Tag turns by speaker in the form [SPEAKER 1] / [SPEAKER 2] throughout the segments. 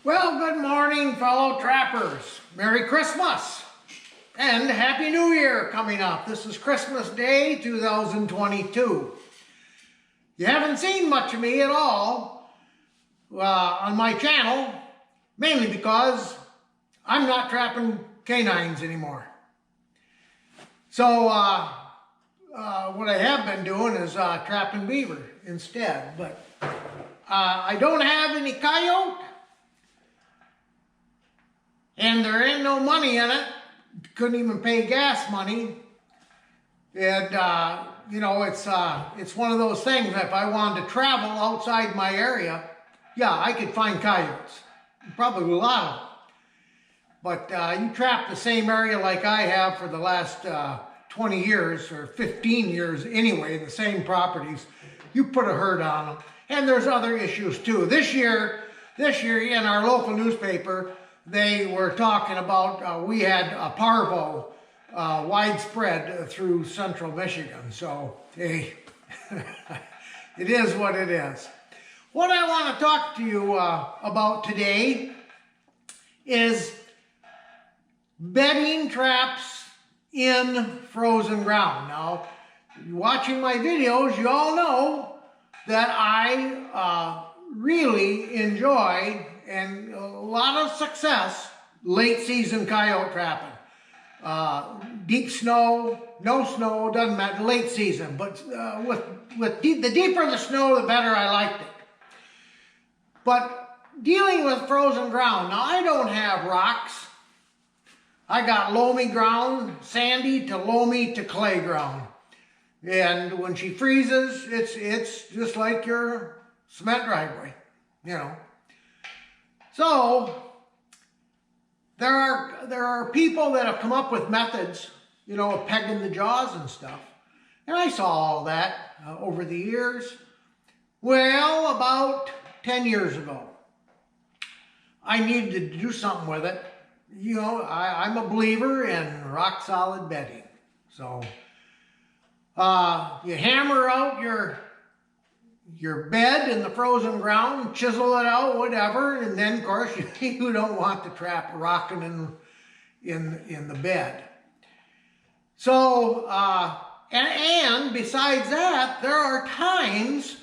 [SPEAKER 1] Well, good morning, fellow trappers. Merry Christmas and Happy New Year coming up. This is Christmas Day 2022. You haven't seen much of me at all on my channel, mainly because I'm not trapping canines anymore. So what I have been doing is trapping beaver instead. But I don't have any coyote. And there ain't no money in it. Couldn't even pay gas money. And, you know, it's one of those things that if I wanted to travel outside my area, yeah, I could find coyotes. Probably a lot of them. But you trap the same area like I have for the last 20 years, or 15 years anyway, the same properties, you put a herd on them. And there's other issues too. This year in our local newspaper, they were talking about, we had a parvo widespread through central Michigan. So, hey, it is what it is. What I want to talk to you about today is bedding traps in frozen ground. Now, watching my videos, you all know that I really enjoy and a lot of success late season coyote trapping. Deep snow, no snow, doesn't matter, late season. But the deeper the snow, the better I liked it. But dealing with frozen ground, now I don't have rocks. I got loamy ground, sandy to loamy to clay ground. And when she freezes, it's just like your cement driveway, you know. So, there are people that have come up with methods, you know, of pegging the jaws and stuff. And I saw all that over the years. Well, about 10 years ago, I needed to do something with it. You know, I'm a believer in rock solid bedding. So, you hammer out your bed in the frozen ground, chisel it out, whatever, and then, of course, you don't want the trap rocking in the bed. So, and besides that, there are times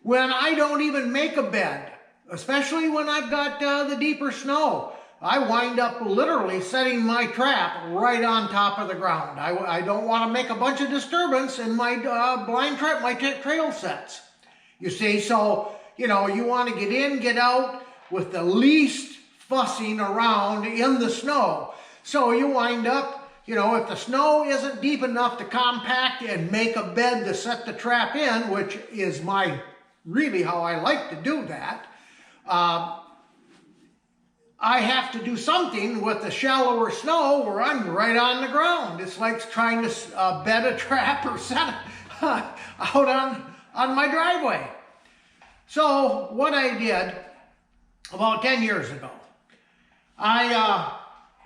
[SPEAKER 1] when I don't even make a bed, especially when I've got the deeper snow. I wind up literally setting my trap right on top of the ground. I don't want to make a bunch of disturbance in my blind trap, my trail sets. You see, so, you know, you want to get in, get out with the least fussing around in the snow. So you wind up, you know, if the snow isn't deep enough to compact and make a bed to set the trap in, which is really how I like to do that, I have to do something with the shallower snow where I'm right on the ground. It's like trying to bed a trap or set it out on my driveway. So what I did about 10 years ago, I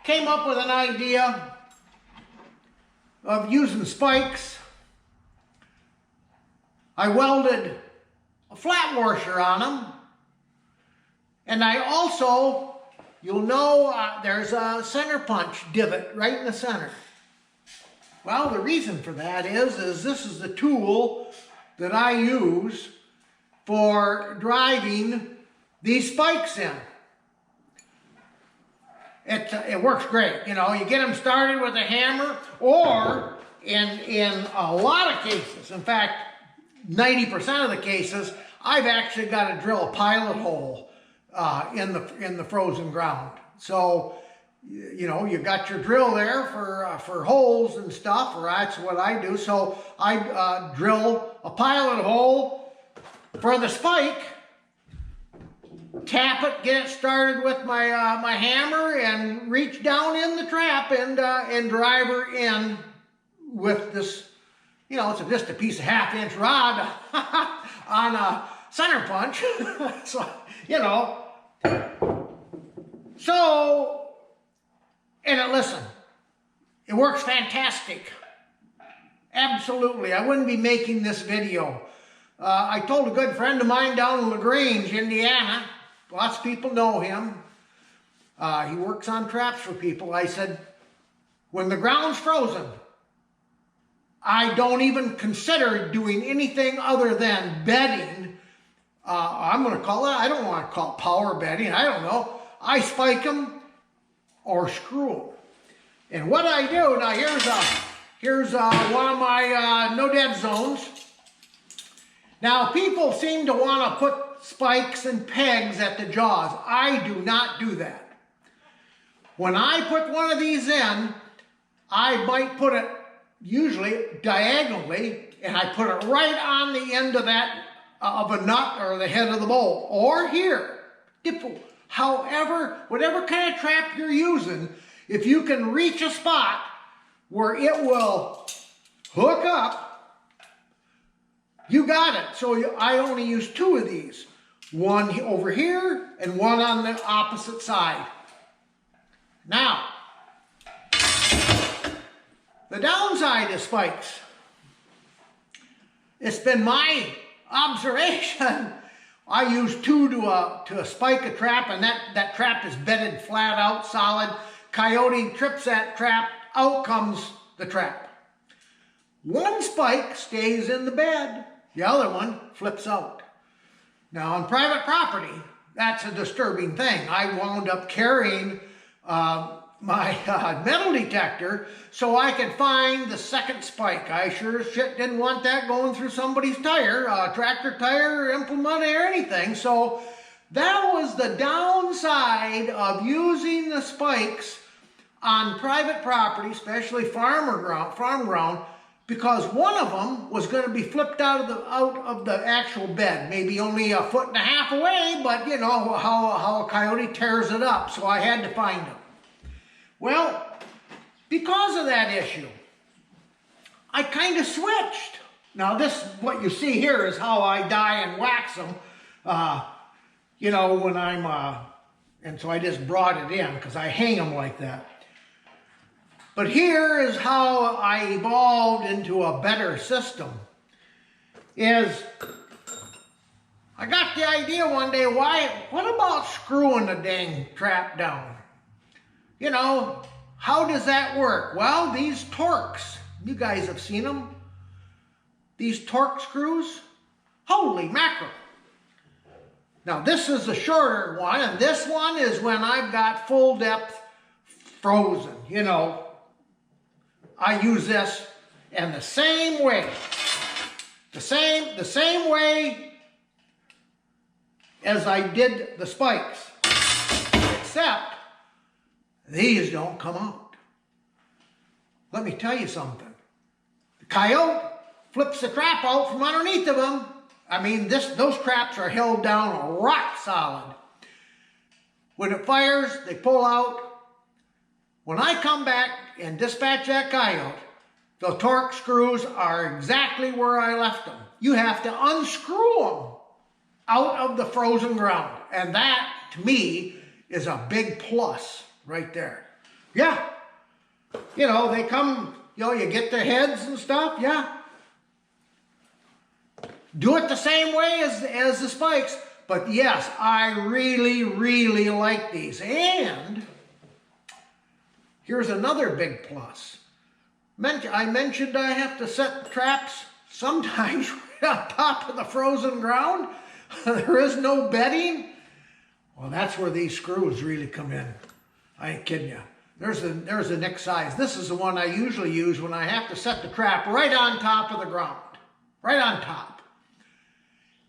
[SPEAKER 1] came up with an idea of using spikes. I welded a flat washer on them, and I also, you'll know, there's a center punch divot right in the center. Well, the reason for that is this is the tool that I use for driving these spikes in. It works great. You know, you get them started with a hammer, or in a lot of cases, in fact, 90% of the cases, I've actually got to drill a pilot hole in the frozen ground. So, you know, you got your drill there for holes and stuff, or that's what I do. So I drill a pilot hole for the spike, tap it, get it started with my hammer, and reach down in the trap and drive her in with this, you know, it's just a piece of 1/2-inch rod on a center punch. So, you know, so, and listen, it works fantastic. Absolutely. I wouldn't be making this video. I told a good friend of mine down in LaGrange, Indiana, lots of people know him, He works on traps for people. I said, when the ground's frozen, I don't even consider doing anything other than bedding. I'm going to call it, I don't want to call it power bedding. I don't know. I spike them or screw them. And what I do, now here's one of my no dead zones. Now people seem to want to put spikes and pegs at the jaws. I do not do that. When I put one of these in, I might put it usually diagonally, and I put it right on the end of that, of a nut or the head of the bolt, or here. However, whatever kind of trap you're using, if you can reach a spot where it will hook up, you got it. So I only use 2 of these. One over here and one on the opposite side. Now, the downside of spikes. It's been my observation. I use 2 to spike a trap, and that trap is bedded flat out, solid. Coyote trips that trap, out comes the trap. 1 spike stays in the bed, the other one flips out. Now on private property, that's a disturbing thing. I wound up carrying my metal detector so I could find the second spike. I sure as shit didn't want that going through somebody's tire, tractor tire, implement, or anything. So that was the downside of using the spikes on private property, especially farm ground, because one of them was going to be flipped out of the actual bed, maybe only 1.5 feet away, but you know how a coyote tears it up, so I had to find him. Well, because of that issue, I kind of switched. Now this, what you see here is how I dye and wax them, you know, when I'm, and so I just brought it in because I hang them like that. But here is how I evolved into a better system. Is I got the idea one day, what about screwing the dang trap down? You know, how does that work? Well, these Torx, you guys have seen them. These Torx screws, holy mackerel. Now this is the shorter one, and this one is when I've got full depth frozen, you know. I use this in the same way, the same way as I did the spikes, except these don't come out. Let me tell you something. The coyote flips the trap out from underneath of them. I mean, those traps are held down rock solid. When it fires, they pull out. When I come back and dispatch that coyote, the Torx screws are exactly where I left them. You have to unscrew them out of the frozen ground. And that, to me, is a big plus right there. Yeah. You know, they come, you know, you get the heads and stuff, yeah. Do it the same way as the spikes. But yes, I really, really like these. And here's another big plus. I mentioned I have to set traps sometimes right on top of the frozen ground. There is no bedding. Well, that's where these screws really come in. I ain't kidding you. There's the next size. This is the one I usually use when I have to set the trap right on top of the ground. Right on top.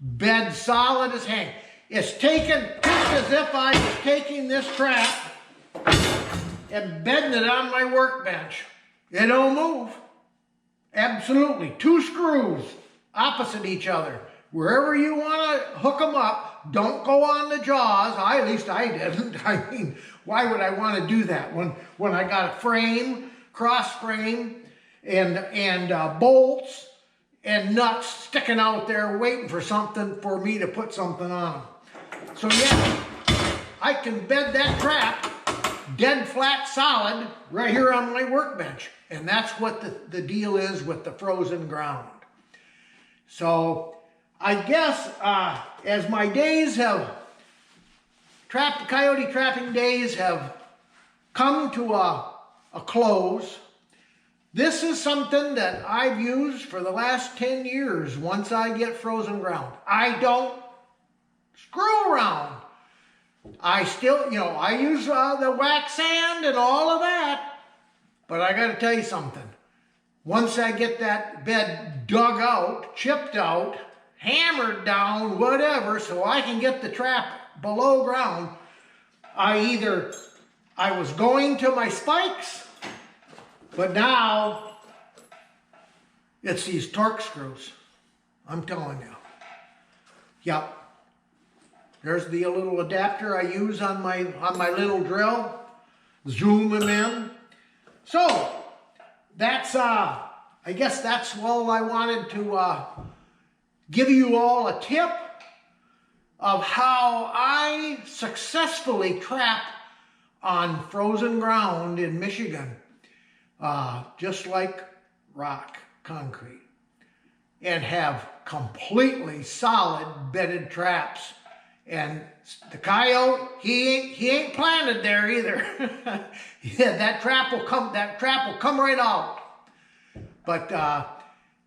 [SPEAKER 1] Bed solid as hang. It's taken just as if I was taking this trap and bedding it on my workbench. It don't move. Absolutely. 2 screws opposite each other. Wherever you want to hook them up, don't go on the jaws. At least I didn't. I mean, why would I want to do that when I got a frame, cross frame, and bolts and nuts sticking out there waiting for something for me to put something on them. So yeah, I can bed that trap dead flat solid right here on my workbench. And that's what the deal is with the frozen ground. So I guess as my days have coyote trapping days have come to a close. This is something that I've used for the last 10 years once I get frozen ground. I don't screw around. I still, I use the wax sand and all of that. But I got to tell you something. Once I get that bed dug out, chipped out, hammered down, whatever, so I can get the trap below ground, I was going to my spikes, but now it's these torque screws. I'm telling you. Yep. There's the little adapter I use on my little drill. Zoom them in. So that's I guess that's all I wanted to give you all a tip of how I successfully trap on frozen ground in Michigan, just like rock concrete, and have completely solid bedded traps. And the coyote, he ain't planted there either. Yeah, that trap will come right out. But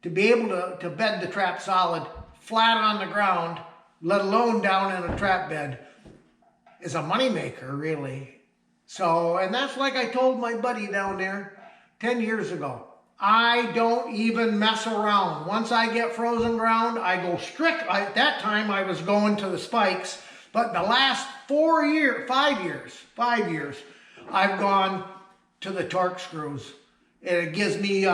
[SPEAKER 1] to be able to bed the trap solid, flat on the ground, let alone down in a trap bed, is a moneymaker, really. So, and that's like I told my buddy down there 10 years ago. I don't even mess around. Once I get frozen ground, I go strict. At that time, I was going to the spikes. But the last 5 years, I've gone to the torque screws. And it gives me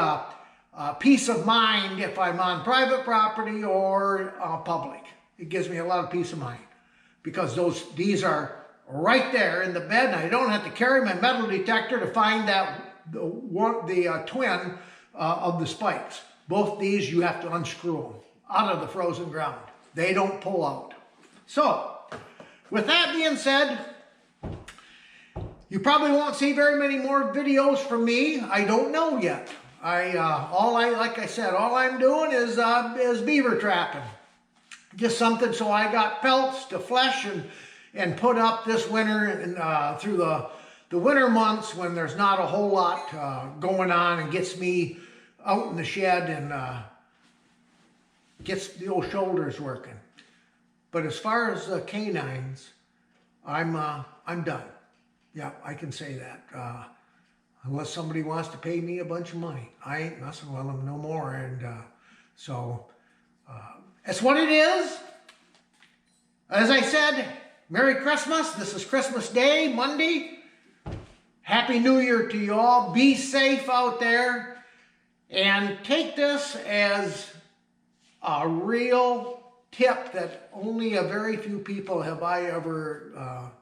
[SPEAKER 1] peace of mind if I'm on private property or public. It gives me a lot of peace of mind. Because these are right there in the bed, and I don't have to carry my metal detector to find the twin of the spikes. Both these, you have to unscrew them out of the frozen ground. They don't pull out. So, with that being said, you probably won't see very many more videos from me. I don't know yet. Like I said, all I'm doing is beaver trapping. Just something so I got pelts to flesh and put up this winter and through the winter months when there's not a whole lot going on, and gets me out in the shed and gets the old shoulders working. But as far as canines, I'm done. Yeah, I can say that. Unless somebody wants to pay me a bunch of money, I ain't messing with them no more. And so that's what it is. As I said, Merry Christmas. This is Christmas Day, Monday. Happy New Year to you all. Be safe out there. And take this as a real tip that only a very few people have I ever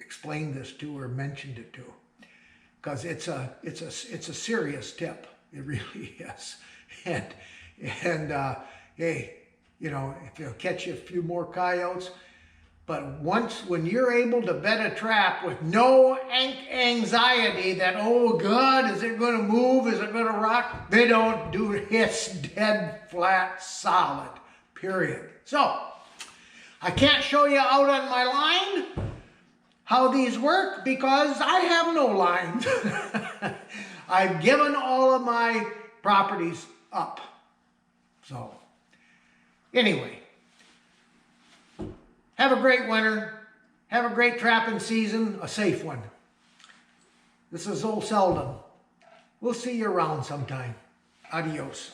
[SPEAKER 1] explained this to or mentioned it to. Because it's a serious tip. It really is. And hey, if you'll catch a few more coyotes. But when you're able to bed a trap with no anxiety that, oh God, is it going to move? Is it going to rock? They don't do it. It's dead, flat, solid, period. So, I can't show you out on my line how these work because I have no lines. I've given all of my properties up. So, anyway. Have a great winter. Have a great trapping season. A safe one. This is old Seldom. We'll see you around sometime. Adios.